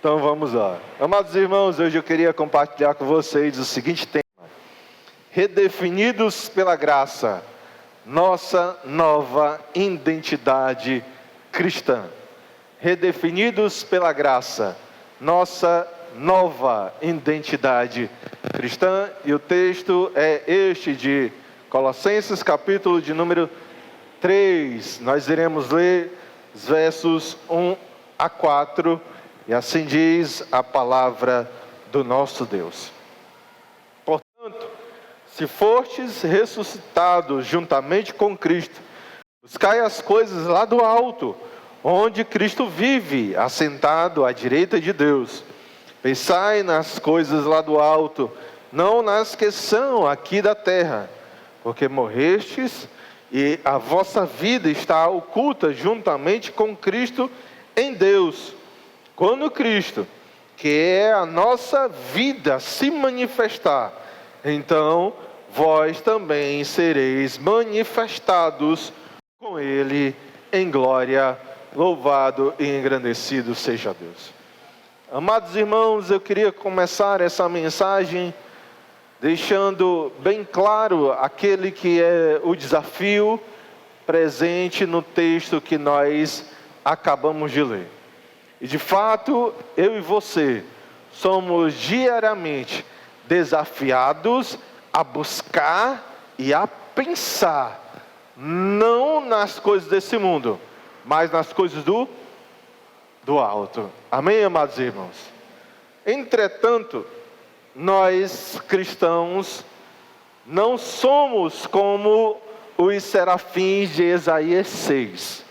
Então vamos lá. Amados irmãos, hoje eu queria compartilhar com vocês o seguinte tema: redefinidos pela graça, nossa nova identidade cristã. Redefinidos pela graça, nossa nova identidade cristã. E o texto é este de Colossenses, capítulo de número 3. Nós iremos ler os versos 1 a 4. E assim diz a palavra do nosso Deus. Portanto, se fostes ressuscitados juntamente com Cristo, buscai as coisas lá do alto, onde Cristo vive, assentado à direita de Deus. Pensai nas coisas lá do alto, não nas que são aqui da terra, porque morrestes e a vossa vida está oculta juntamente com Cristo em Deus. Quando Cristo, que é a nossa vida, se manifestar, então vós também sereis manifestados com Ele em glória. Louvado e engrandecido seja Deus. Amados irmãos, eu queria começar essa mensagem deixando bem claro aquele que é o desafio presente no texto que nós acabamos de ler. E de fato, eu e você somos diariamente desafiados a buscar e a pensar, não nas coisas desse mundo, mas nas coisas do alto. Amém, amados irmãos? Entretanto, nós cristãos não somos como os serafins de Isaías 6.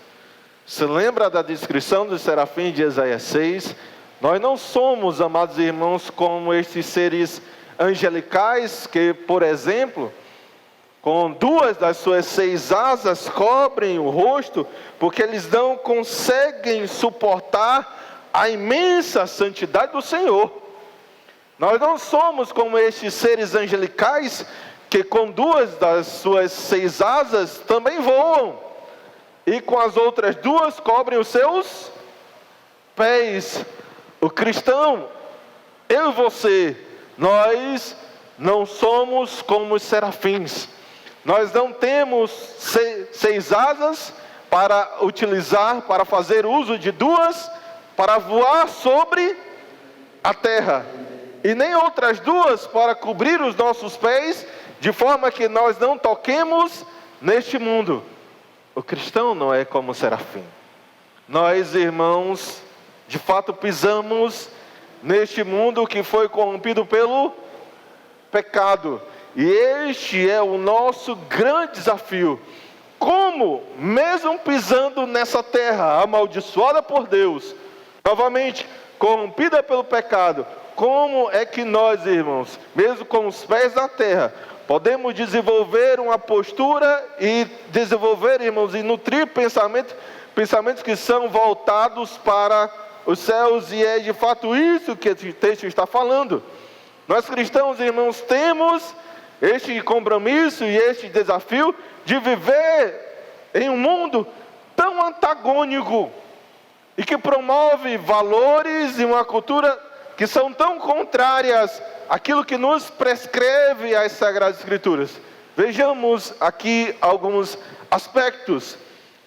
Se lembra da descrição dos serafins de Isaías 6? Nós não somos, amados irmãos, como estes seres angelicais que, por exemplo, com 2 das suas 6 asas cobrem o rosto, porque eles não conseguem suportar a imensa santidade do Senhor. Nós não somos como estes seres angelicais que com 2 das suas 6 asas também voam. E com as outras 2 cobrem os seus pés. O cristão, eu e você, nós não somos como os serafins. Nós não temos 6 asas para utilizar, para fazer uso de 2, para voar sobre a terra. E nem outras 2 para cobrir os nossos pés, de forma que nós não toquemos neste mundo. O cristão não é como o serafim. Nós, irmãos, de fato pisamos neste mundo que foi corrompido pelo pecado. E este é o nosso grande desafio. Como, mesmo pisando nessa terra amaldiçoada por Deus, novamente corrompida pelo pecado, como é que nós, irmãos, mesmo com os pés na terra, podemos desenvolver uma postura e desenvolver, irmãos, e nutrir pensamentos que são voltados para os céus? E é de fato isso que esse texto está falando. Nós cristãos, irmãos, temos este compromisso e este desafio de viver em um mundo tão antagônico e que promove valores e uma cultura que são tão contrárias àquilo que nos prescreve as Sagradas Escrituras. Vejamos aqui alguns aspectos.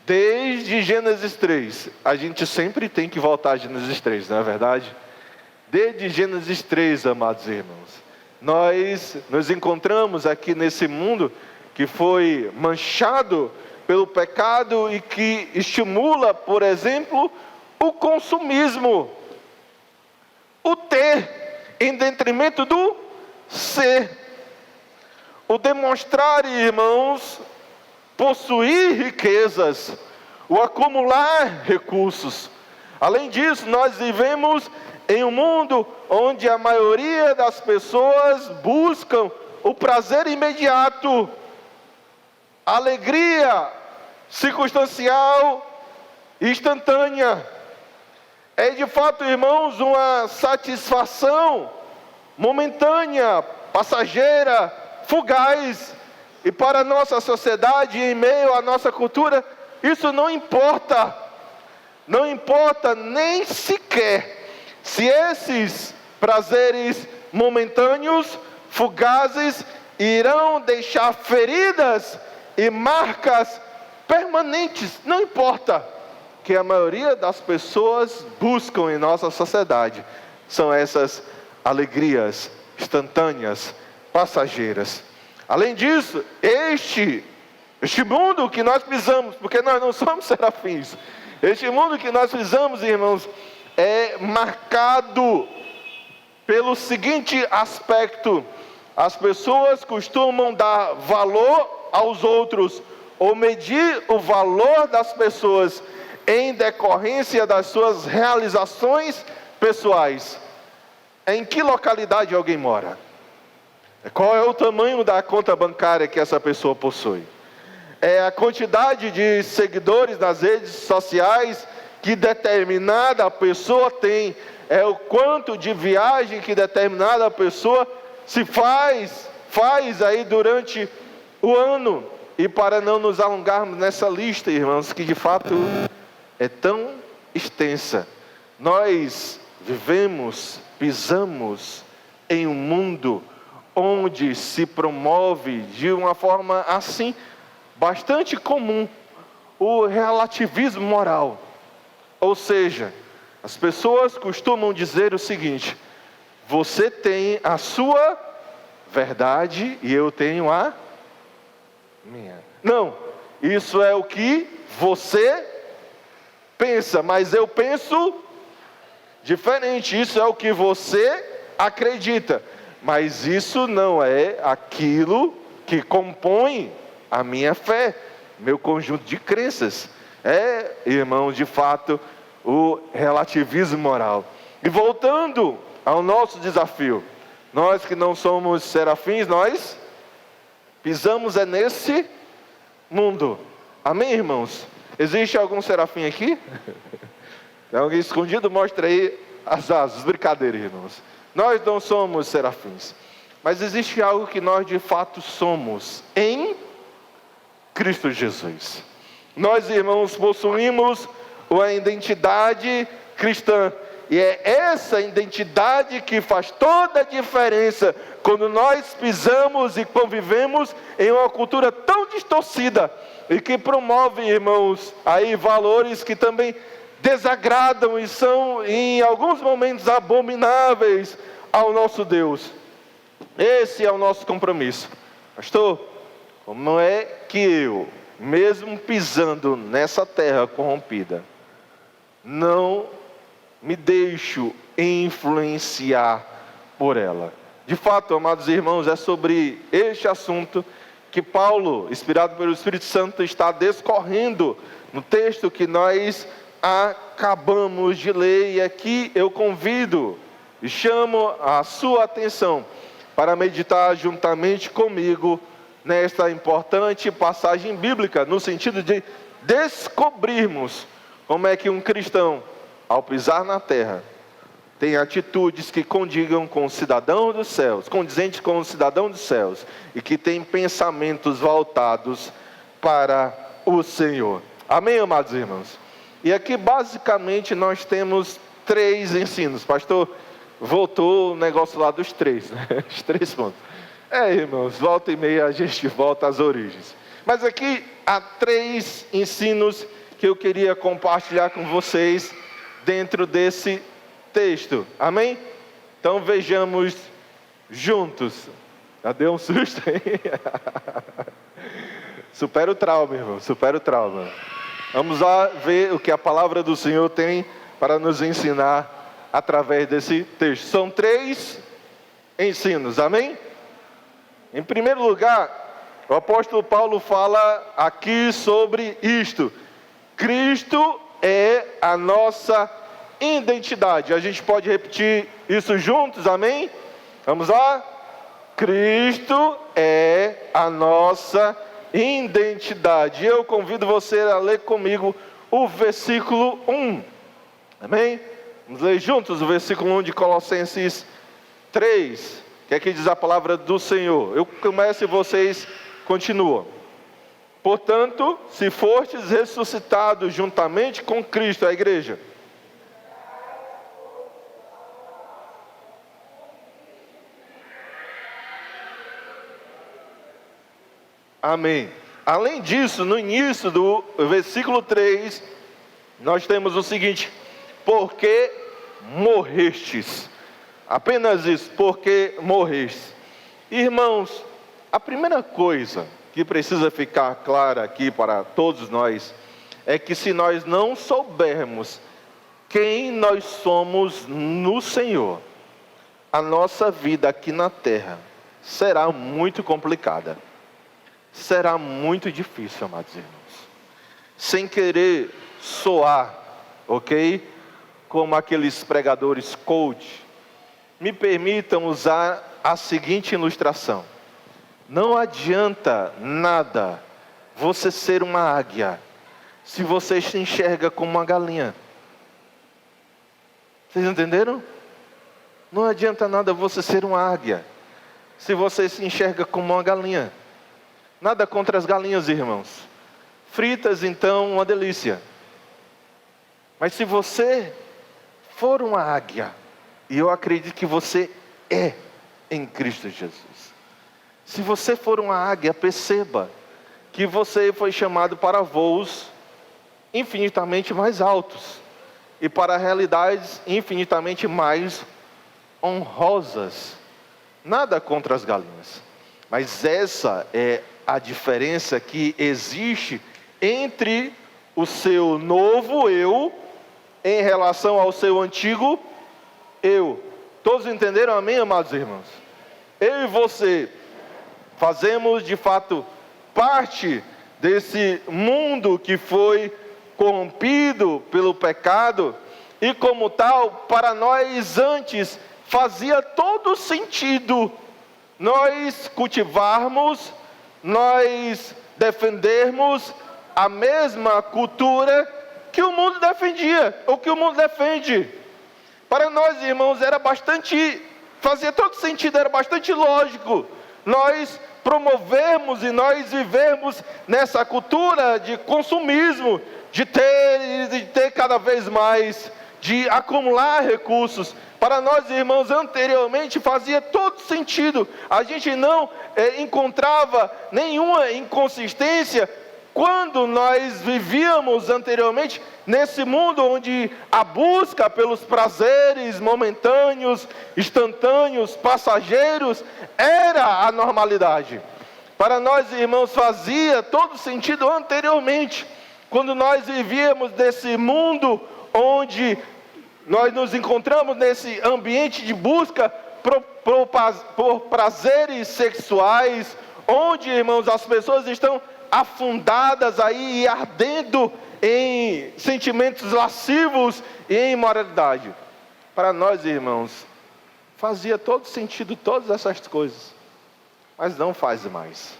Desde Gênesis 3, a gente sempre tem que voltar a Gênesis 3, não é verdade? Desde Gênesis 3, amados irmãos, nós nos encontramos aqui nesse mundo que foi manchado pelo pecado e que estimula, por exemplo, o consumismo, o ter em detrimento do ser, o demonstrar, irmãos, possuir riquezas, o acumular recursos. Além disso, nós vivemos em um mundo onde a maioria das pessoas buscam o prazer imediato, a alegria circunstancial e instantânea. É de fato, irmãos, uma satisfação momentânea, passageira, fugaz. E para a nossa sociedade, em meio à nossa cultura, isso não importa. Não importa nem sequer se esses prazeres momentâneos, fugazes, irão deixar feridas e marcas permanentes. Não importa que a maioria das pessoas buscam em nossa sociedade, são essas alegrias instantâneas, passageiras. Além disso, este mundo que nós pisamos, porque nós não somos serafins, este mundo que nós pisamos, irmãos, é marcado pelo seguinte aspecto: as pessoas costumam dar valor aos outros, ou medir o valor das pessoas em decorrência das suas realizações pessoais. Em que localidade alguém mora? Qual é o tamanho da conta bancária que essa pessoa possui? É a quantidade de seguidores nas redes sociais que determinada pessoa tem? É o quanto de viagem que determinada pessoa se faz aí durante o ano? E para não nos alongarmos nessa lista, irmãos, que de fato é tão extensa, nós pisamos em um mundo onde se promove de uma forma assim, bastante comum, o relativismo moral. Ou seja, as pessoas costumam dizer o seguinte: você tem a sua verdade e eu tenho a minha. Não, isso é o que você pensa, mas eu penso diferente. Isso é o que você acredita, mas isso não é aquilo que compõe a minha fé, meu conjunto de crenças. Irmão, de fato, o relativismo moral. E voltando ao nosso desafio, nós que não somos serafins, nós pisamos nesse mundo. Amém, irmãos? Existe algum serafim aqui? Tem alguém escondido? Mostra aí as asas, brincadeiras, irmãos. Nós não somos serafins, mas existe algo que nós de fato somos em Cristo Jesus. Nós, irmãos, possuímos uma identidade cristã, e é essa identidade que faz toda a diferença quando nós pisamos e convivemos em uma cultura tão distorcida e que promove, irmãos, aí valores que também desagradam e são em alguns momentos abomináveis ao nosso Deus. Esse é o nosso compromisso. Pastor, como é que eu, mesmo pisando nessa terra corrompida, não me deixo influenciar por ela? De fato, amados irmãos, é sobre este assunto que Paulo, inspirado pelo Espírito Santo, está discorrendo no texto que nós acabamos de ler. E aqui eu convido e chamo a sua atenção para meditar juntamente comigo nesta importante passagem bíblica, no sentido de descobrirmos como é que um cristão, ao pisar na terra, tem atitudes que condigam com o cidadão dos céus, condizentes com o cidadão dos céus, e que tem pensamentos voltados para o Senhor. Amém, amados irmãos? E aqui basicamente nós temos 3 ensinos. Pastor, voltou o negócio lá dos 3, né? Os 3 pontos. Irmãos, volta e meia a gente volta às origens. Mas aqui há 3 ensinos que eu queria compartilhar com vocês dentro desse texto. Amém? Então vejamos juntos. Já deu um susto aí? Supera o trauma, irmão. Supera o trauma. Vamos lá ver o que a palavra do Senhor tem para nos ensinar através desse texto. São 3 ensinos. Amém? Em primeiro lugar, o apóstolo Paulo fala aqui sobre isto: Cristo é a nossa identidade. A gente pode repetir isso juntos, amém? Vamos lá? Cristo é a nossa identidade. Eu convido você a ler comigo o versículo 1. Amém? Vamos ler juntos o versículo 1 de Colossenses 3. Que aqui diz a palavra do Senhor. Eu começo e vocês continuam. Portanto, se fostes ressuscitados juntamente com Cristo, a igreja, Amém. Além disso, no início do versículo 3, nós temos o seguinte: porque morrestes. Apenas isso, porque morrestes. Irmãos, a primeira coisa que precisa ficar clara aqui para todos nós é que se nós não soubermos quem nós somos no Senhor, a nossa vida aqui na terra será muito complicada. Será muito difícil, amados irmãos. Sem querer soar, ok? Como aqueles pregadores coach, me permitam usar a seguinte ilustração: não adianta nada você ser uma águia se você se enxerga como uma galinha. Vocês entenderam? Não adianta nada você ser uma águia se você se enxerga como uma galinha. Nada contra as galinhas, irmãos. Fritas, então, uma delícia. Mas se você for uma águia, e eu acredito que você é em Cristo Jesus. Se você for uma águia, perceba que você foi chamado para voos infinitamente mais altos e para realidades infinitamente mais honrosas. Nada contra as galinhas, mas essa é a diferença que existe entre o seu novo eu em relação ao seu antigo eu. Todos entenderam? Amém, amados irmãos? Eu e você fazemos de fato parte desse mundo que foi corrompido pelo pecado, e como tal, para nós antes fazia todo sentido nós cultivarmos, nós defendermos a mesma cultura que o mundo defendia, ou que o mundo defende. Para nós, irmãos, fazia todo sentido, era bastante lógico nós promovermos e nós vivermos nessa cultura de consumismo, de ter cada vez mais, de acumular recursos. Para nós, irmãos, anteriormente fazia todo sentido. A gente não encontrava nenhuma inconsistência quando nós vivíamos anteriormente nesse mundo onde a busca pelos prazeres momentâneos, instantâneos, passageiros, era a normalidade. Para nós, irmãos, fazia todo sentido anteriormente, quando nós vivíamos nesse mundo onde nós nos encontramos nesse ambiente de busca por prazeres sexuais, onde, irmãos, as pessoas estão afundadas aí e ardendo em sentimentos lascivos e em imoralidade. Para nós, irmãos, fazia todo sentido todas essas coisas, mas não faz mais.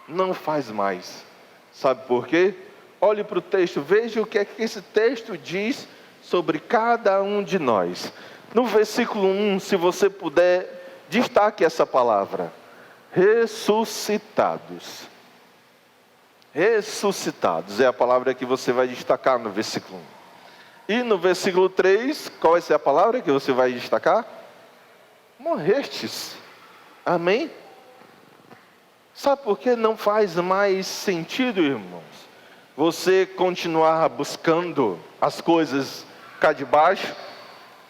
Não faz mais. Sabe por quê? Olhe para o texto, veja o que é que esse texto diz sobre cada um de nós. No versículo 1, se você puder, destaque essa palavra: ressuscitados. Ressuscitados é a palavra que você vai destacar no versículo 1. E no versículo 3, qual vai ser a palavra que você vai destacar? Morrestes. Amém? Sabe por que não faz mais sentido, irmãos, você continuar buscando as coisas cá de baixo?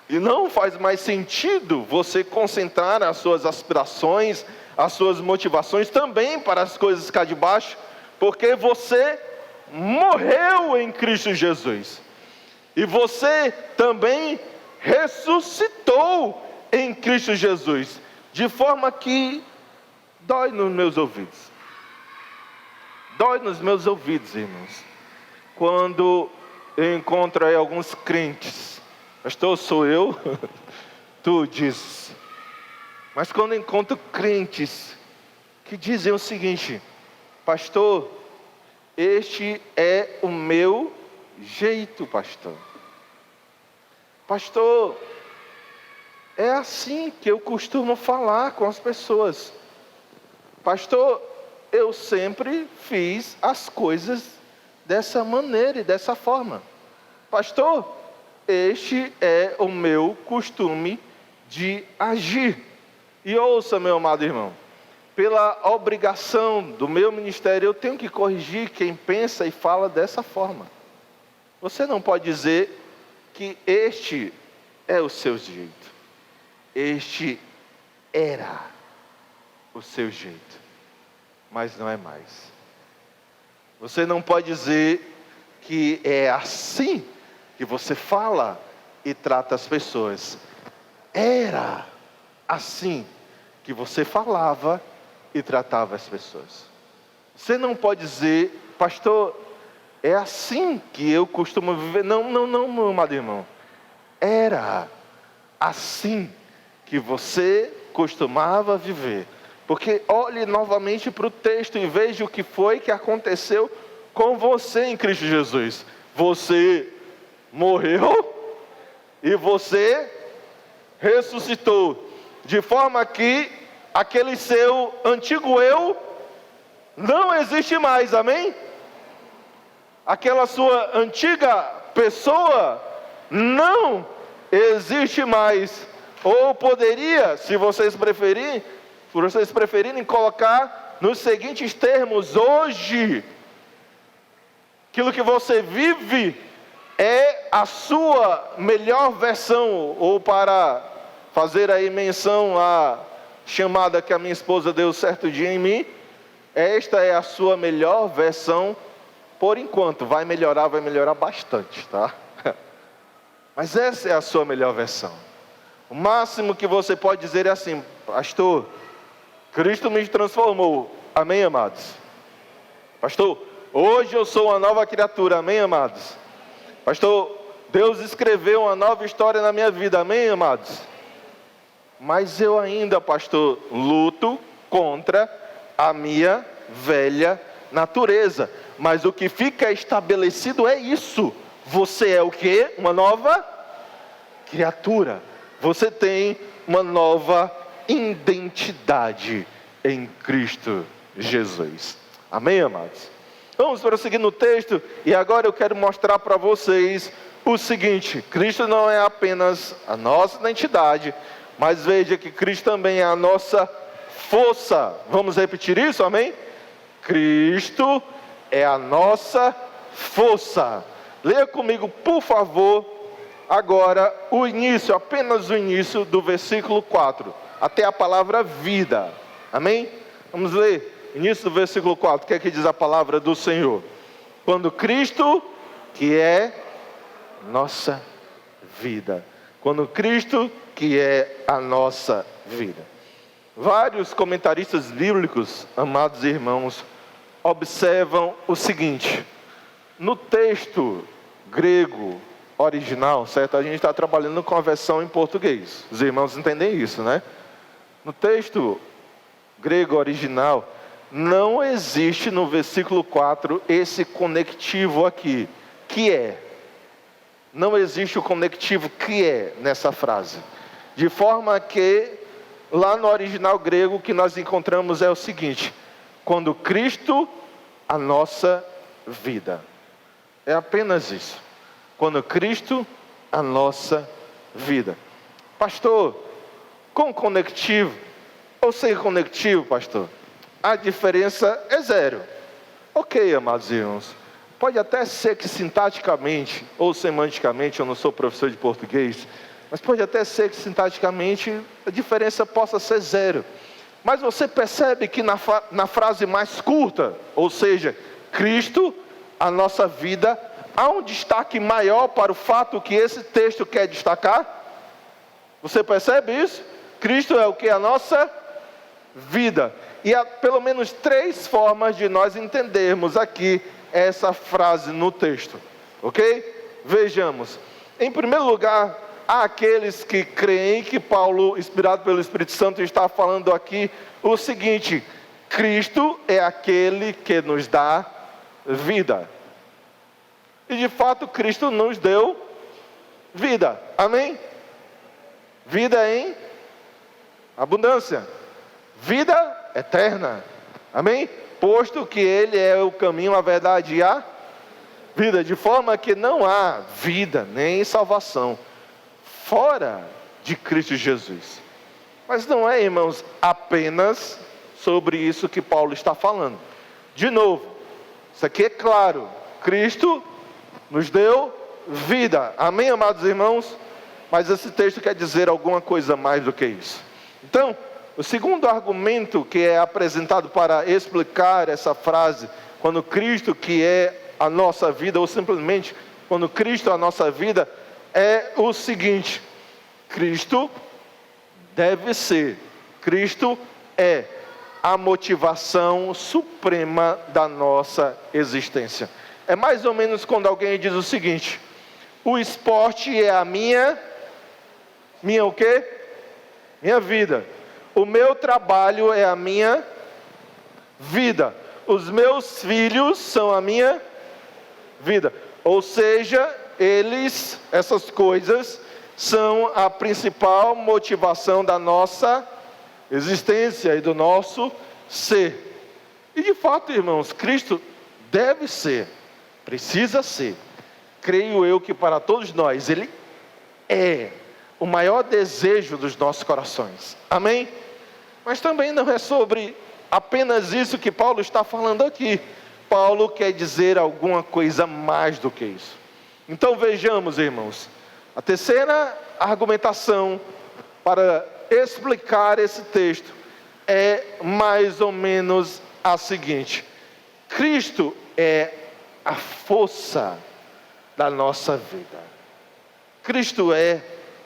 E não faz mais sentido você concentrar as suas aspirações, as suas motivações também para as coisas cá de baixo? Porque você morreu em Cristo Jesus. E você também ressuscitou em Cristo Jesus. De forma que dói nos meus ouvidos. Dói nos meus ouvidos, irmãos. Quando eu encontro aí alguns crentes. Pastor, sou eu? Tu dizes. Mas quando eu encontro crentes que dizem o seguinte: pastor, este é o meu jeito, pastor. Pastor, é assim que eu costumo falar com as pessoas. Pastor, eu sempre fiz as coisas dessa maneira e dessa forma. Pastor, este é o meu costume de agir. E ouça, meu amado irmão, pela obrigação do meu ministério, eu tenho que corrigir quem pensa e fala dessa forma. Você não pode dizer que este é o seu jeito. Este era o seu jeito, mas não é mais. Você não pode dizer que é assim que você fala e trata as pessoas. Era assim que você falava e tratava as pessoas. Você não pode dizer, pastor, é assim que eu costumo viver. Não, meu amado irmão. Era assim que você costumava viver. Porque olhe novamente para o texto e veja o que foi que aconteceu com você em Cristo Jesus. Você morreu e você ressuscitou. De forma que aquele seu antigo eu não existe mais, amém? Aquela sua antiga pessoa não existe mais. Ou poderia, se vocês preferirem colocar nos seguintes termos: hoje, aquilo que você vive é a sua melhor versão. Ou para fazer aí menção à chamada que a minha esposa deu certo dia em mim, esta é a sua melhor versão por enquanto. Vai melhorar bastante, tá? Mas essa é a sua melhor versão. O máximo que você pode dizer é assim: pastor, Cristo me transformou, amém, amados? Pastor, hoje eu sou uma nova criatura, amém, amados? Pastor, Deus escreveu uma nova história na minha vida, amém, amados? Mas eu ainda, pastor, luto contra a minha velha natureza. Mas o que fica estabelecido é isso: você é o quê? Uma nova criatura. Você tem uma nova identidade em Cristo Jesus. Amém, amados? Vamos prosseguir no texto. E agora eu quero mostrar para vocês o seguinte: Cristo não é apenas a nossa identidade, mas veja que Cristo também é a nossa força. Vamos repetir isso, amém? Cristo é a nossa força. Leia comigo, por favor, agora o início, apenas o início do versículo 4, até a palavra vida. Amém? Vamos ler, início do versículo 4, o que é que diz a palavra do Senhor? Quando Cristo, que é nossa vida. Quando Cristo, que é a nossa vida. Vários comentaristas bíblicos, amados irmãos, observam o seguinte: no texto grego original, certo? A gente está trabalhando com a versão em português. Os irmãos entendem isso, né? No texto grego original, não existe no versículo 4 esse conectivo aqui, que é. Não existe o conectivo que é nessa frase. De forma que, lá no original grego, o que nós encontramos é o seguinte: quando Cristo, a nossa vida. É apenas isso. Quando Cristo, a nossa vida. Pastor, com conectivo ou sem conectivo, pastor? A diferença é zero. Ok, amados irmãos. Pode até ser que sintaticamente ou semanticamente, eu não sou professor de português, mas pode até ser que sintaticamente a diferença possa ser zero. Mas você percebe que na frase mais curta, ou seja, Cristo, a nossa vida, há um destaque maior para o fato que esse texto quer destacar? Você percebe isso? Cristo é o que? A nossa vida. E há pelo menos 3 formas de nós entendermos aqui essa frase no texto, ok? Vejamos. Em primeiro lugar, há aqueles que creem que Paulo, inspirado pelo Espírito Santo, está falando aqui o seguinte: Cristo é aquele que nos dá vida. E de fato Cristo nos deu vida, amém? Vida em abundância, vida eterna, amém? Posto que Ele é o caminho, a verdade e a vida, de forma que não há vida nem salvação fora de Cristo Jesus. Mas não é, irmãos, apenas sobre isso que Paulo está falando. De novo, isso aqui é claro, Cristo nos deu vida, amém, amados irmãos? Mas esse texto quer dizer alguma coisa mais do que isso. Então, o segundo argumento que é apresentado para explicar essa frase, quando Cristo que é a nossa vida, ou simplesmente quando Cristo é a nossa vida, é o seguinte: Cristo Cristo é a motivação suprema da nossa existência. É mais ou menos quando alguém diz o seguinte: o esporte é a minha o quê? Minha vida. O meu trabalho é a minha vida. Os meus filhos são a minha vida. Ou seja, essas coisas são a principal motivação da nossa existência e do nosso ser. E de fato, irmãos, Cristo deve ser, precisa ser, creio eu que para todos nós, Ele é o maior desejo dos nossos corações, amém? Mas também não é sobre apenas isso que Paulo está falando aqui. Paulo quer dizer alguma coisa mais do que isso. Então vejamos, irmãos, a terceira argumentação para explicar esse texto é mais ou menos a seguinte: Cristo é a força da nossa vida. Cristo é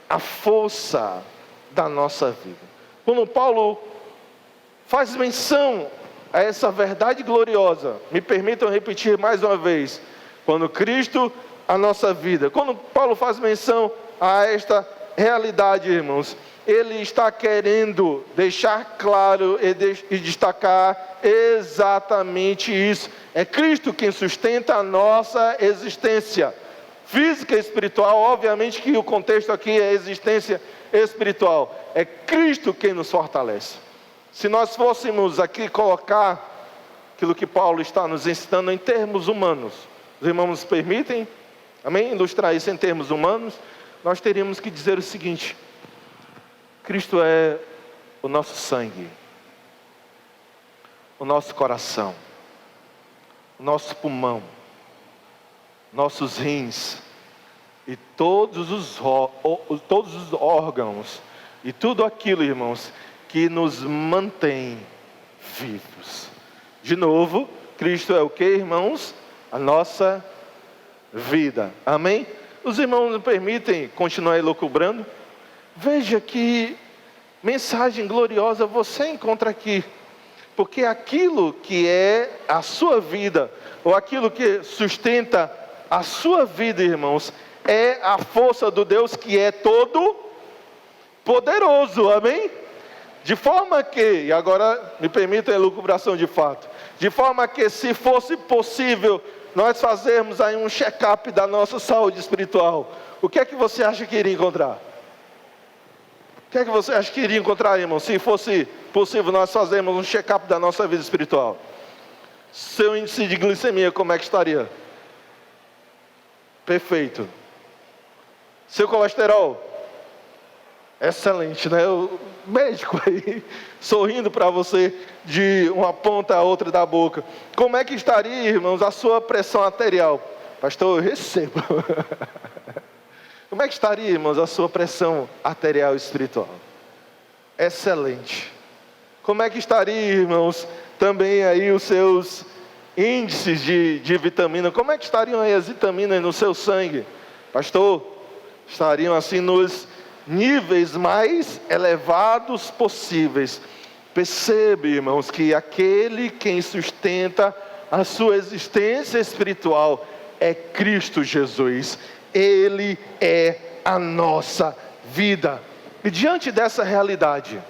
a força da nossa vida. Quando Paulo faz menção a essa verdade gloriosa, me permitam repetir mais uma vez: quando Cristo, a nossa vida. Quando Paulo faz menção a esta realidade, irmãos, ele está querendo deixar claro e destacar exatamente isso. É Cristo quem sustenta a nossa existência física e espiritual. Obviamente que o contexto aqui é existência espiritual. É Cristo quem nos fortalece. Se nós fôssemos aqui colocar aquilo que Paulo está nos ensinando em termos humanos, os irmãos nos permitem, amém? Ilustrar isso em termos humanos, nós teríamos que dizer o seguinte: Cristo é o nosso sangue, o nosso coração, o nosso pulmão, nossos rins e todos os órgãos e tudo aquilo, irmãos, que nos mantém vivos. De novo, Cristo é o que, irmãos? A nossa vida, amém? Os irmãos me permitem continuar elucubrando? Veja que mensagem gloriosa você encontra aqui, porque aquilo que é a sua vida, ou aquilo que sustenta a sua vida, irmãos, é a força do Deus que é todo poderoso, amém? De forma que, e agora me permitam a elucubração de fato, de forma que se fosse possível nós fazermos aí um check-up da nossa saúde espiritual, o que é que você acha que iria encontrar? O que é que você acha que iria encontrar, irmão, se fosse possível nós fazermos um check-up da nossa vida espiritual? Seu índice de glicemia, como é que estaria? Perfeito. Seu colesterol? Excelente, né? O médico aí sorrindo para você de uma ponta a outra da boca. Como é que estaria, irmãos, a sua pressão arterial? Pastor, eu recebo. Como é que estaria, irmãos, a sua pressão arterial espiritual? Excelente. Como é que estaria, irmãos, também aí os seus índices de vitamina? Como é que estariam aí as vitaminas no seu sangue? Pastor, estariam assim nos níveis mais elevados possíveis. Percebe, irmãos, que aquele quem sustenta a sua existência espiritual é Cristo Jesus. Ele é a nossa vida. E diante dessa realidade,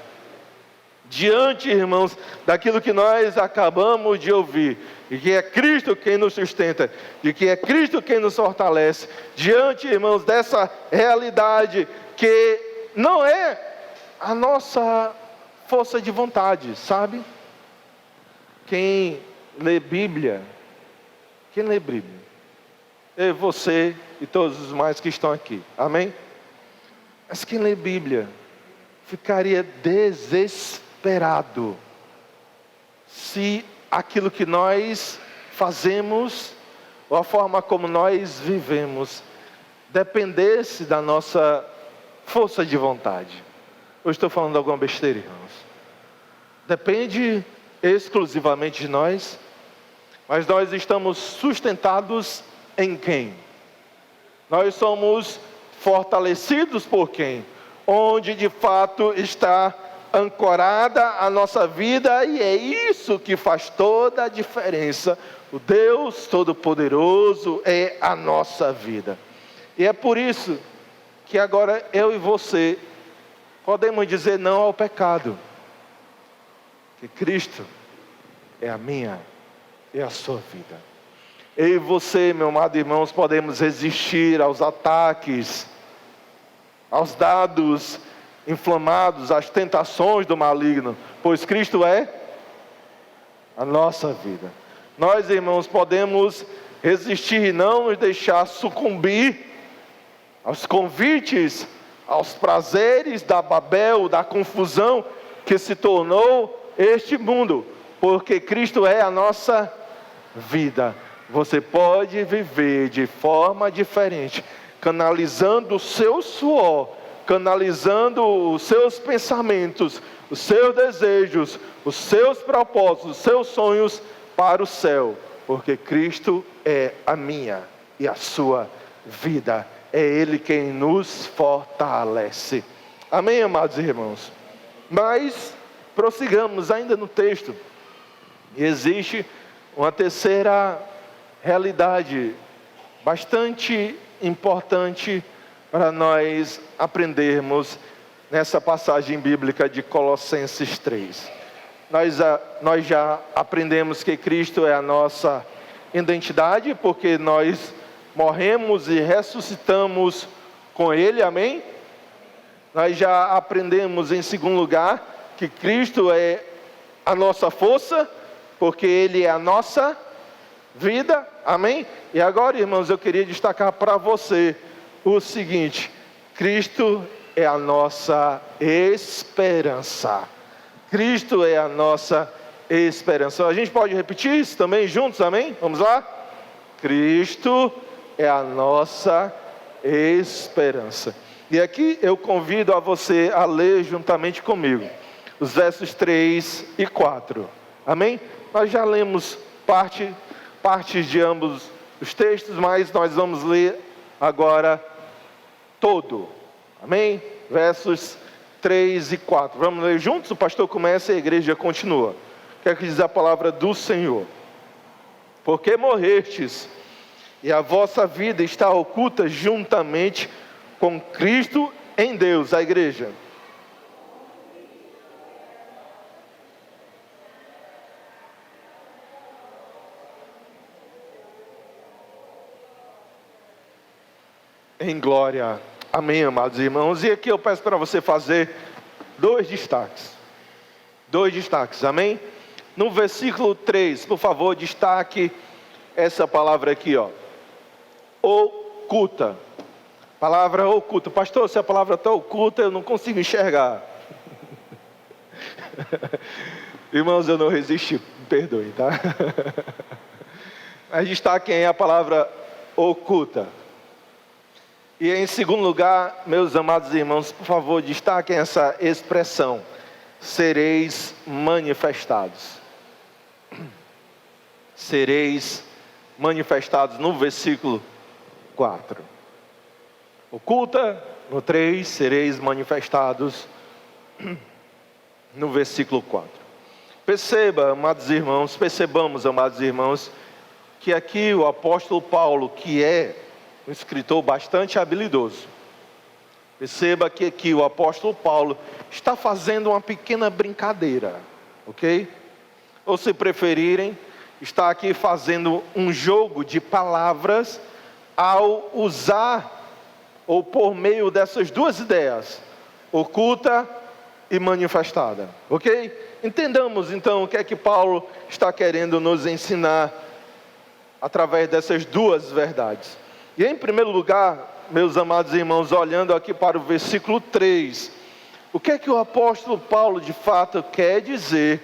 diante, irmãos, daquilo que nós acabamos de ouvir, de que é Cristo quem nos sustenta, de que é Cristo quem nos fortalece, diante, irmãos, dessa realidade que não é a nossa força de vontade, sabe? Quem lê Bíblia, é você e todos os mais que estão aqui, amém? Mas quem lê Bíblia ficaria desesperado se aquilo que nós fazemos, ou a forma como nós vivemos, dependesse da nossa força de vontade. Eu estou falando alguma besteira, irmãos? Depende exclusivamente de nós, mas nós estamos sustentados em quem? Nós somos fortalecidos por quem? Onde de fato está ancorada a nossa vida, e é isso que faz toda a diferença. O Deus Todo-Poderoso é a nossa vida. E é por isso que agora eu e você podemos dizer não ao pecado. Que Cristo é a minha e a sua vida. Eu e você, meu amado irmãos, podemos resistir aos ataques, aos dados inflamados, às tentações do maligno, pois Cristo é a nossa vida. Nós, irmãos, podemos resistir e não nos deixar sucumbir aos convites, aos prazeres da Babel, da confusão que se tornou este mundo, porque Cristo é a nossa vida. Você pode viver de forma diferente, canalizando o seu suor, canalizando os seus pensamentos, os seus desejos, os seus propósitos, os seus sonhos para o céu, porque Cristo é a minha e a sua vida. É Ele quem nos fortalece. Amém, amados irmãos? Mas prossigamos ainda no texto. E existe uma terceira realidade bastante importante para nós aprendermos nessa passagem bíblica de Colossenses 3. Nós já aprendemos que Cristo é a nossa identidade, porque nós morremos e ressuscitamos com Ele, amém? Nós já aprendemos em segundo lugar que Cristo é a nossa força, porque Ele é a nossa vida, amém? E agora, irmãos, eu queria destacar para você o seguinte: Cristo é a nossa esperança. Cristo é a nossa esperança. A gente pode repetir isso também juntos, amém? Vamos lá? Cristo é a nossa esperança. E aqui eu convido a você a ler juntamente comigo os versos 3 e 4. Amém? Nós já lemos partes de ambos os textos, mas nós vamos ler agora todo. Amém? Versos 3 e 4. Vamos ler juntos? O pastor começa e a igreja continua. Quer que diz a palavra do Senhor? Porque morrestes, e a vossa vida está oculta juntamente com Cristo em Deus. A igreja. Em glória. Amém, amados irmãos. E aqui eu peço para você fazer dois destaques. Amém? No versículo 3, por favor, destaque essa palavra aqui, ó. Oculta. Palavra oculta. Pastor, se a palavra está oculta, eu não consigo enxergar. Irmãos, eu não resisti, me perdoe, tá? Mas destaquem a palavra oculta. E em segundo lugar, meus amados irmãos, por favor, destaquem essa expressão: sereis manifestados. Sereis manifestados no versículo 4. Oculta, no 3, sereis manifestados no versículo 4. Percebamos, amados irmãos, que aqui o apóstolo Paulo, que é um escritor bastante habilidoso, perceba que aqui o apóstolo Paulo está fazendo uma pequena brincadeira, ok? Ou se preferirem, está aqui fazendo um jogo de palavras ao usar, ou por meio dessas duas ideias, oculta e manifestada, ok? Entendamos então o que é que Paulo está querendo nos ensinar através dessas duas verdades. E em primeiro lugar, meus amados irmãos, olhando aqui para o versículo 3, o que é que o apóstolo Paulo de fato quer dizer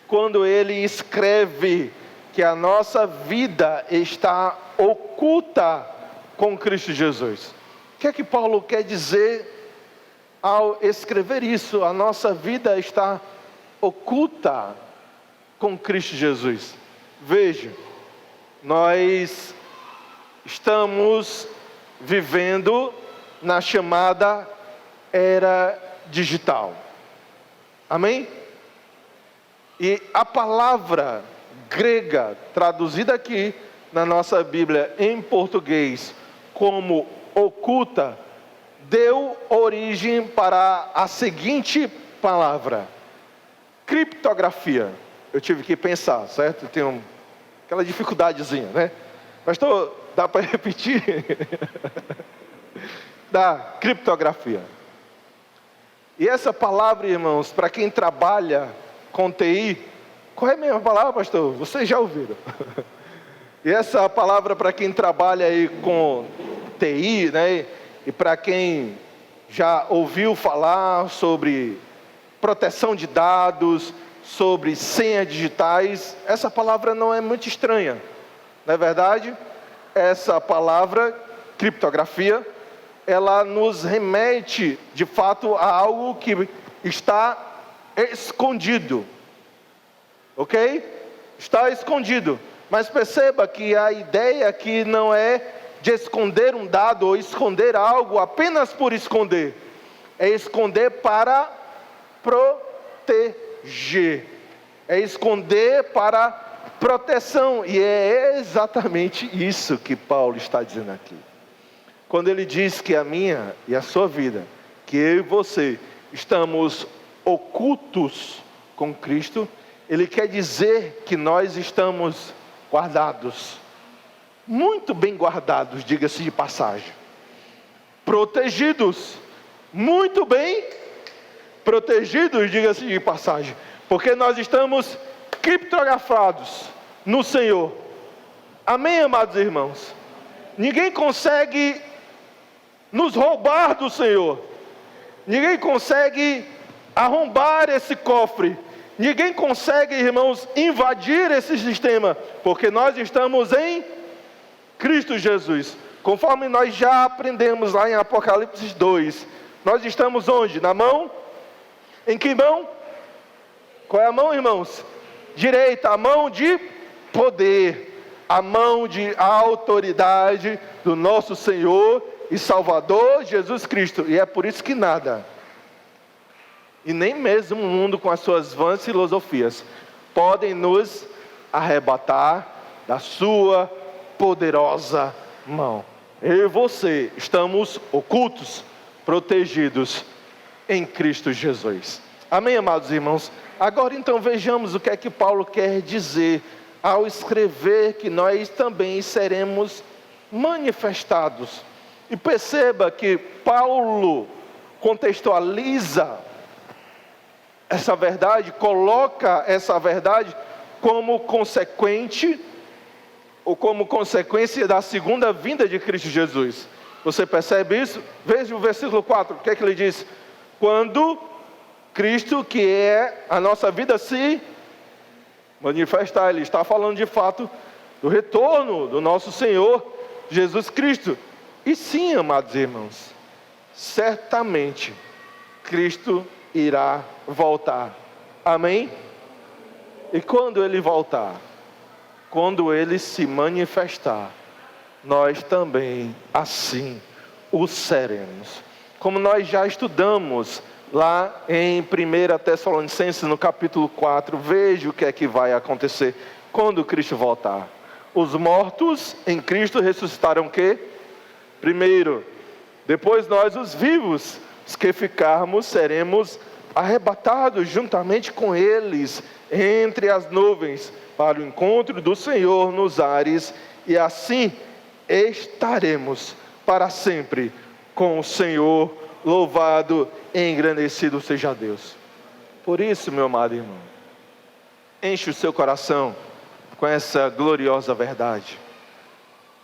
quando ele escreve que a nossa vida está oculta com Cristo Jesus. O que é que Paulo quer dizer ao escrever isso? A nossa vida está oculta com Cristo Jesus. Veja, nós estamos vivendo na chamada era digital. Amém? E a palavra grega, traduzida aqui na nossa Bíblia em português como oculta, deu origem para a seguinte palavra: criptografia. Eu tive que pensar, certo? Tem aquela dificuldadezinha, né? Pastor, dá para repetir? Da criptografia. E essa palavra, irmãos, para quem trabalha com TI, qual é a mesma palavra, pastor? Vocês já ouviram. E essa palavra para quem trabalha aí com TI, né? E para quem já ouviu falar sobre proteção de dados, sobre senhas digitais, essa palavra não é muito estranha. Não é verdade? Essa palavra, criptografia, ela nos remete, de fato, a algo que está escondido. Ok? Está escondido. Mas perceba que a ideia aqui não é de esconder um dado ou esconder algo apenas por esconder. É esconder para proteger. É esconder para proteção. E é exatamente isso que Paulo está dizendo aqui. Quando ele diz que a minha e a sua vida, que eu e você estamos ocultos com Cristo, ele quer dizer que nós estamos guardados, muito bem guardados, diga-se de passagem, protegidos, muito bem protegidos, diga-se de passagem, porque nós estamos criptografados no Senhor. Amém, amados irmãos? Ninguém consegue nos roubar do Senhor. Ninguém consegue arrombar esse cofre. Ninguém consegue, irmãos, invadir esse sistema, porque nós estamos em Cristo Jesus. Conforme nós já aprendemos lá em Apocalipse 2, nós estamos onde? Na mão? Em que mão? Qual é a mão, irmãos? Direita, a mão de poder, a mão de autoridade do nosso Senhor e Salvador Jesus Cristo. E é por isso que nada, e nem mesmo o mundo com as suas vãs filosofias, podem nos arrebatar da sua poderosa mão. Eu e você estamos ocultos, protegidos em Cristo Jesus. Amém, amados irmãos? Agora então vejamos o que é que Paulo quer dizer ao escrever que nós também seremos manifestados. E perceba que Paulo contextualiza essa verdade, coloca essa verdade como consequente, ou como consequência da segunda vinda de Cristo Jesus. Você percebe isso? Veja o versículo 4, o que é que ele diz? Quando Cristo, que é a nossa vida, se manifestar. Ele está falando de fato do retorno do nosso Senhor Jesus Cristo. E sim, amados irmãos, certamente Cristo irá voltar. Amém? E quando Ele voltar, quando Ele se manifestar, nós também assim o seremos. Como nós já estudamos lá em 1 Tessalonicenses, no capítulo 4, veja o que é que vai acontecer quando Cristo voltar. Os mortos em Cristo ressuscitarão o quê? Primeiro. Depois nós, os vivos, os que ficarmos, seremos arrebatados juntamente com eles entre as nuvens para o encontro do Senhor nos ares, e assim estaremos para sempre com o Senhor. Louvado e engrandecido seja Deus. Por isso, meu amado irmão, enche o seu coração com essa gloriosa verdade.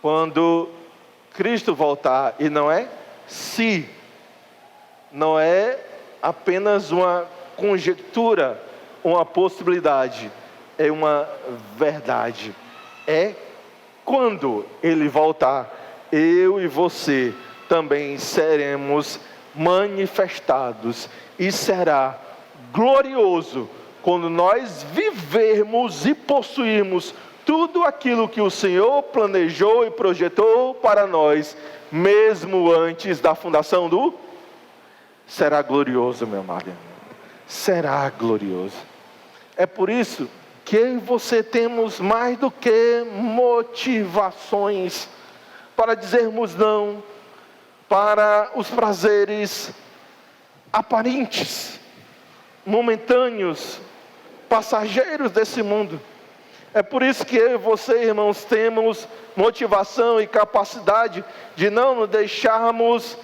Quando Cristo voltar, e não é se, não é apenas uma conjectura uma possibilidade, é uma verdade. É quando Ele voltar, eu e você também seremos manifestados, e será glorioso quando nós vivermos e possuirmos tudo aquilo que o Senhor planejou e projetou para nós, mesmo antes da fundação do... Será glorioso, meu amado. Será glorioso. É por isso que eu e você temos mais do que motivações para dizermos não para os prazeres aparentes, momentâneos, passageiros desse mundo. É por isso que eu e você, irmãos, temos motivação e capacidade de não nos deixarmos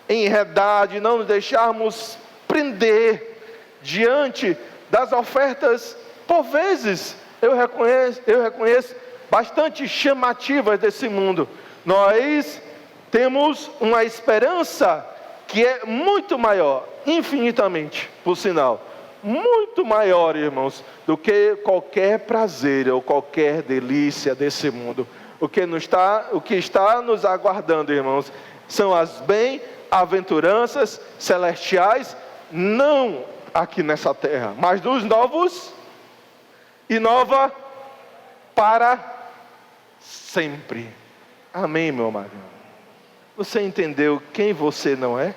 enredar, de não nos deixarmos prender diante das ofertas, por vezes, eu reconheço, bastante chamativas desse mundo. Nós temos uma esperança que é muito maior, infinitamente, por sinal, muito maior, irmãos, do que qualquer prazer ou qualquer delícia desse mundo. O que está nos aguardando, irmãos, são as bem-aventuranças celestiais, não aqui nessa terra, mas dos novos e nova para sempre. Amém, meu amado? Você entendeu quem você não é?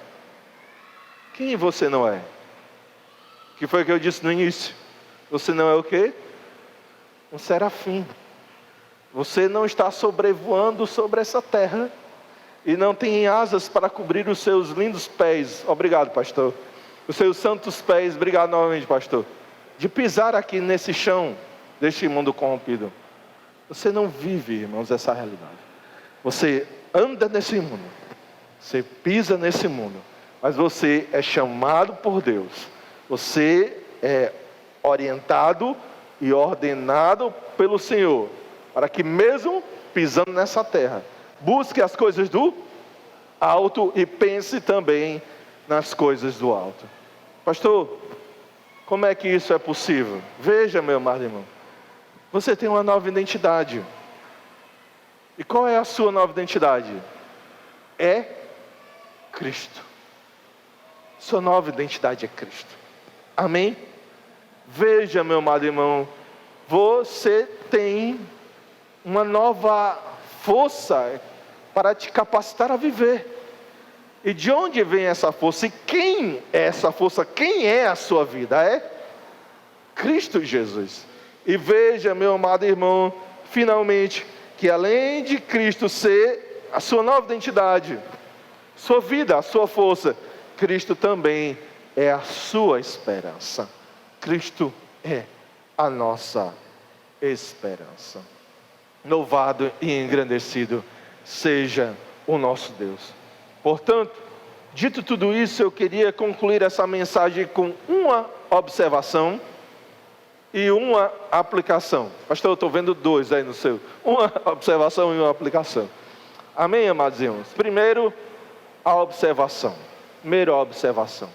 Quem você não é? Que foi o que eu disse no início. Você não é o quê? Um serafim. Você não está sobrevoando sobre essa terra e não tem asas para cobrir os seus lindos pés. Obrigado, pastor. Os seus santos pés. Obrigado novamente, pastor. De pisar aqui nesse chão deste mundo corrompido. Você não vive, irmãos, essa realidade. Você anda nesse mundo, você pisa nesse mundo, mas você é chamado por Deus, você é orientado e ordenado pelo Senhor, para que mesmo pisando nessa terra, busque as coisas do alto e pense também nas coisas do alto. Pastor, como é que isso é possível? Veja, meu amado irmão, você tem uma nova identidade. E qual é a sua nova identidade? É Cristo. Sua nova identidade é Cristo. Amém? Veja, meu amado irmão, você tem uma nova força para te capacitar a viver. E de onde vem essa força? E quem é essa força? Quem é a sua vida? É Cristo Jesus. E veja, meu amado irmão, finalmente, que além de Cristo ser a sua nova identidade, sua vida, a sua força, Cristo também é a sua esperança. Cristo é a nossa esperança. Louvado e engrandecido seja o nosso Deus. Portanto, dito tudo isso, eu queria concluir essa mensagem com uma observação e uma aplicação. Pastor, eu estou vendo dois aí no seu. Uma observação e uma aplicação. Amém, amados irmãos? Primeiro, a observação. Primeiro, a observação.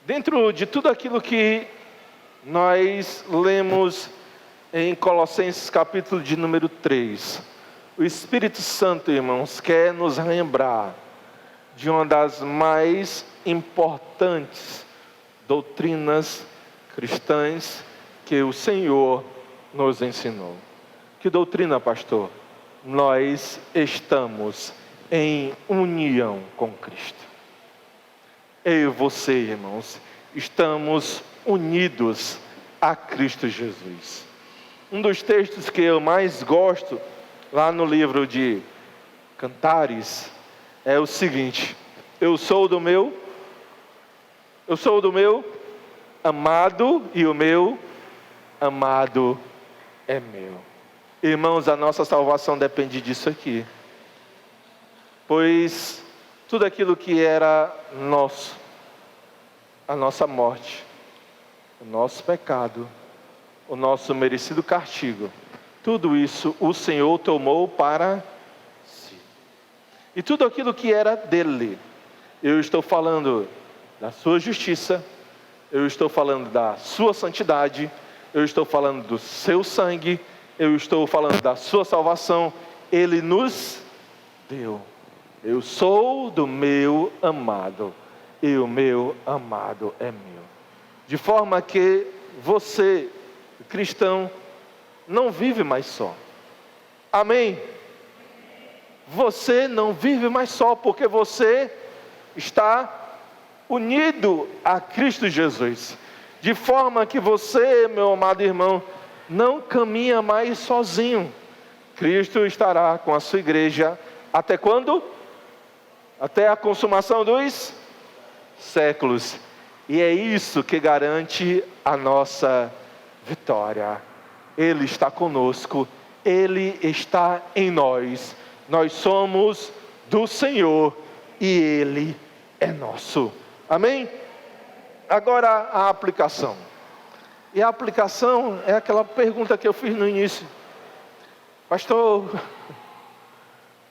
Dentro de tudo aquilo que nós lemos em Colossenses capítulo de número 3, o Espírito Santo, irmãos, quer nos lembrar de uma das mais importantes doutrinas cristãs que o Senhor nos ensinou. Que doutrina, pastor? Nós estamos em união com Cristo. Eu e você, irmãos, estamos unidos a Cristo Jesus. Um dos textos que eu mais gosto, lá no livro de Cantares, é o seguinte: eu sou do meu amado e o meu amado é meu. Irmãos, a nossa salvação depende disso aqui. Pois tudo aquilo que era nosso, a nossa morte, o nosso pecado, o nosso merecido castigo, tudo isso o Senhor tomou para si. E tudo aquilo que era dele, eu estou falando da sua justiça, eu estou falando da sua santidade, eu estou falando do seu sangue, eu estou falando da sua salvação. Ele nos deu. Eu sou do meu amado, e o meu amado é meu. De forma que você, cristão, não vive mais só. Amém? Você não vive mais só, porque você está unido a Cristo Jesus. De forma que você, meu amado irmão, não caminha mais sozinho. Cristo estará com a sua igreja até quando? Até a consumação dos séculos. E é isso que garante a nossa vitória. Ele está conosco, Ele está em nós. Nós somos do Senhor e Ele é nosso. Amém? Agora a aplicação. E a aplicação é aquela pergunta que eu fiz no início. Pastor,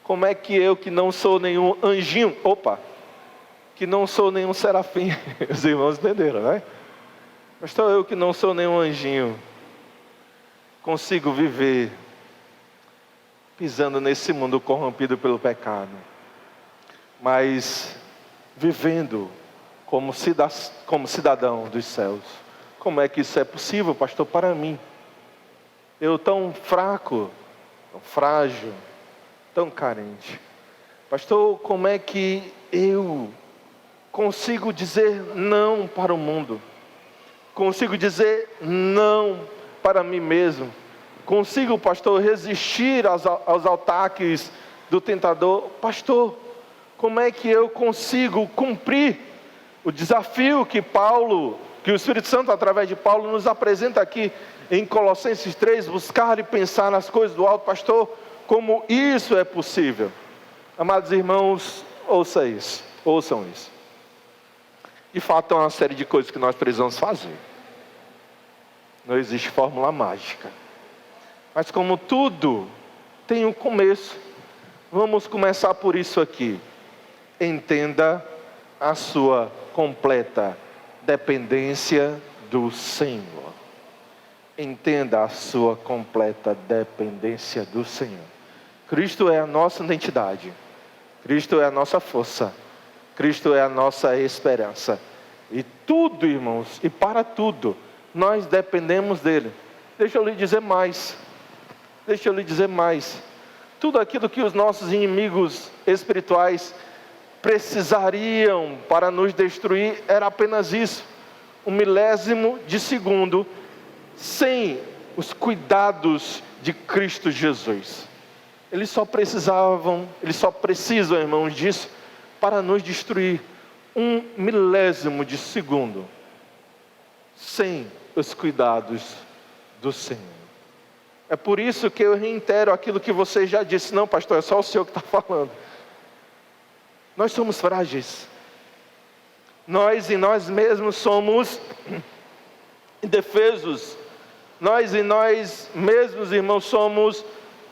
como é que eu, que não sou nenhum anjinho, que não sou nenhum serafim, os irmãos entenderam, né? Pastor, eu que não sou nenhum anjinho, consigo viver pisando nesse mundo corrompido pelo pecado, mas vivendo como cidadão dos céus. Como é que isso é possível, pastor, para mim? Eu tão fraco, tão frágil, tão carente. Pastor, como é que eu consigo dizer não para o mundo? Consigo dizer não para mim mesmo? Consigo, pastor, resistir aos ataques do tentador? Pastor, como é que eu consigo cumprir o desafio que o Espírito Santo, através de Paulo, nos apresenta aqui em Colossenses 3, buscar e pensar nas coisas do alto? Pastor, como isso é possível? Amados irmãos, ouçam isso. De fato, é uma série de coisas que nós precisamos fazer. Não existe fórmula mágica. Mas como tudo tem um começo, vamos começar por isso aqui. Entenda a sua completa dependência do Senhor. Entenda a sua completa dependência do Senhor. Cristo é a nossa identidade. Cristo é a nossa força. Cristo é a nossa esperança. E tudo, irmãos, e para tudo, nós dependemos dele. Deixa eu lhe dizer mais. Tudo aquilo que os nossos inimigos espirituais precisariam para nos destruir era apenas isso, 1/1000 de segundo, sem os cuidados de Cristo Jesus. Eles só precisam, irmãos, disso para nos destruir, 1/1000 de segundo, sem os cuidados do Senhor. É por isso que eu reitero aquilo que você já disse. Não, pastor, é só o Senhor que está falando. Nós somos frágeis. Nós em nós mesmos somos indefesos. Nós em nós mesmos, irmãos, somos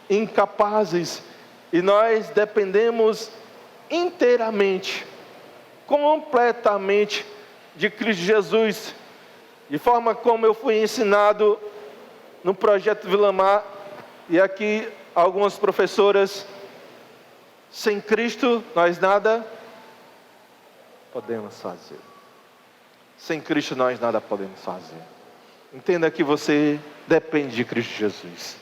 incapazes. E nós dependemos inteiramente, completamente de Cristo Jesus. De forma como eu fui ensinado no projeto Vila Mar, e aqui algumas professoras: sem Cristo nós nada podemos fazer. Sem Cristo nós nada podemos fazer. Entenda que você depende de Cristo Jesus.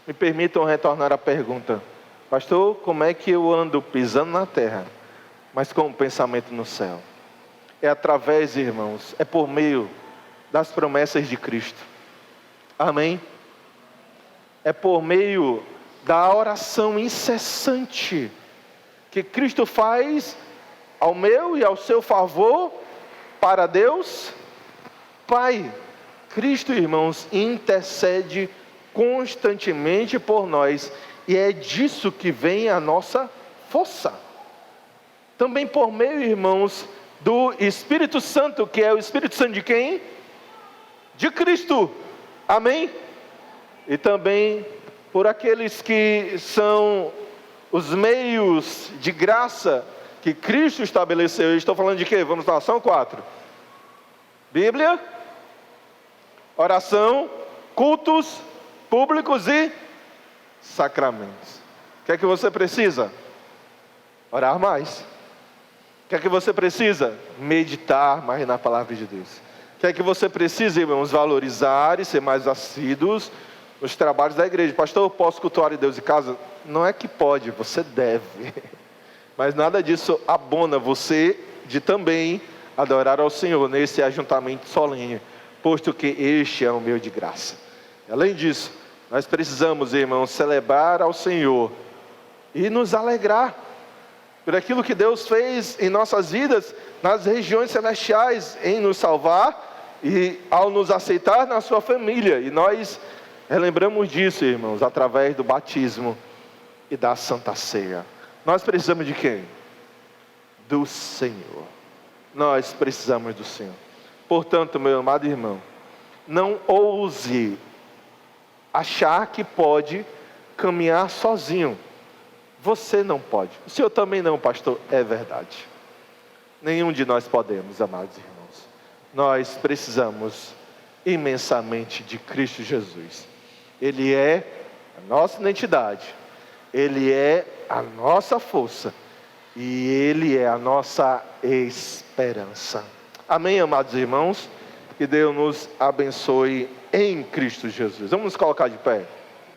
Me permitam retornar à pergunta: pastor, como é que eu ando pisando na terra, mas com o pensamento no céu? É através, irmãos, é por meio das promessas de Cristo. Amém? É por meio da oração incessante que Cristo faz ao meu e ao seu favor para Deus Pai. Cristo, irmãos, intercede constantemente por nós, e é disso que vem a nossa força. Também por meio, irmãos, do Espírito Santo, que é o Espírito Santo de quem? De Cristo. Amém? E também por aqueles que são os meios de graça que Cristo estabeleceu. Eu estou falando de quê? Vamos lá, são 4. Bíblia, oração, cultos públicos e sacramentos. O que é que você precisa? Orar mais. O que é que você precisa? Meditar mais na palavra de Deus. O que é que você precisa, irmãos? Valorizar e ser mais assíduos nos trabalhos da igreja. Pastor, eu posso cultuar a Deus em casa? Não é que pode, você deve. Mas nada disso abona você de também adorar ao Senhor nesse ajuntamento solene, posto que este é um meio de graça. Além disso, nós precisamos, irmãos, celebrar ao Senhor e nos alegrar por aquilo que Deus fez em nossas vidas, nas regiões celestiais, em nos salvar e ao nos aceitar na sua família. E nós relembramos disso, irmãos, através do batismo e da Santa Ceia. Nós precisamos de quem? Do Senhor. Nós precisamos do Senhor. Portanto, meu amado irmão, não ouse achar que pode caminhar sozinho. Você não pode. O senhor também não, pastor. É verdade. Nenhum de nós podemos, amados irmãos. Nós precisamos imensamente de Cristo Jesus. Ele é a nossa identidade. Ele é a nossa força. E Ele é a nossa esperança. Amém, amados irmãos? Que Deus nos abençoe em Cristo Jesus. Vamos nos colocar de pé.